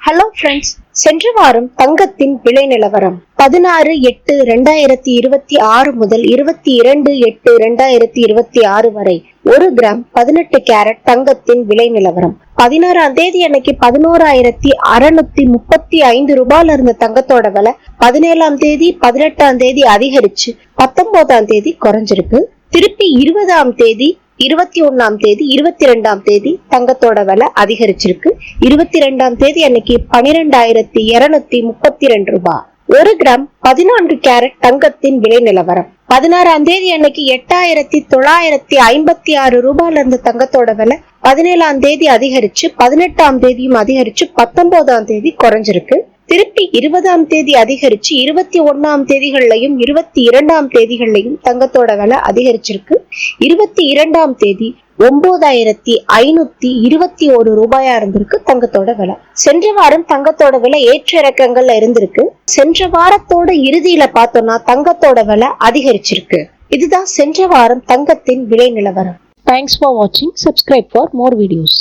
Hello friends, சென்ற வாரம் தங்கத்தின் விலை நிலவரம் 16/8/2026 முதல் 22/8/2026 வரை 1 கிராம் 18 கேரட் தங்கத்தின் விலை நிலவரம். 16ஆம் தேதி அன்னைக்கு 11,635 ரூபாயில இருந்த தங்கத்தோட விலை 17ஆம் தேதி 18ஆம் தேதி அதிகரிச்சு 19ஆம் தேதி குறைஞ்சிருக்கு. திருப்பி 20ஆம் தேதி 21ஆம் தேதி 22ஆம் தேதி தங்கத்தோட விலை அதிகரிச்சிருக்கு. 22ஆம் தேதி அன்னைக்கு 12,232 ரூபாய். 1 கிராம் 14 கேரட் தங்கத்தின் விலை நிலவரம். 16ஆம் தேதி அன்னைக்கு 8,956 ரூபாயில இருந்த தங்கத்தோட விலை 17ஆம் தேதி அதிகரிச்சு 18ஆம் தேதியும் அதிகரிச்சு 19ஆம் தேதி குறைஞ்சிருக்கு. திருப்பி 20ஆம் தேதி அதிகரிச்சு 21ஆம் தேதிகள்லையும் 22ஆம் தேதிகள்லையும் தங்கத்தோட விலை அதிகரிச்சிருக்கு. 22ஆம் தேதி 9,521 ரூபாயா இருந்திருக்கு தங்கத்தோட விலை. சென்ற வாரம் தங்கத்தோட விலை ஏற்ற இறக்கங்கள்ல இருந்திருக்கு. சென்ற வாரத்தோட இறுதியில பார்த்தோம்னா தங்கத்தோட விலை அதிகரிச்சிருக்கு. இதுதான் சென்ற வாரம் தங்கத்தின் விலை நிலவரம். தேங்க்ஸ் ஃபார் வாட்சிங். Subscribe for more videos.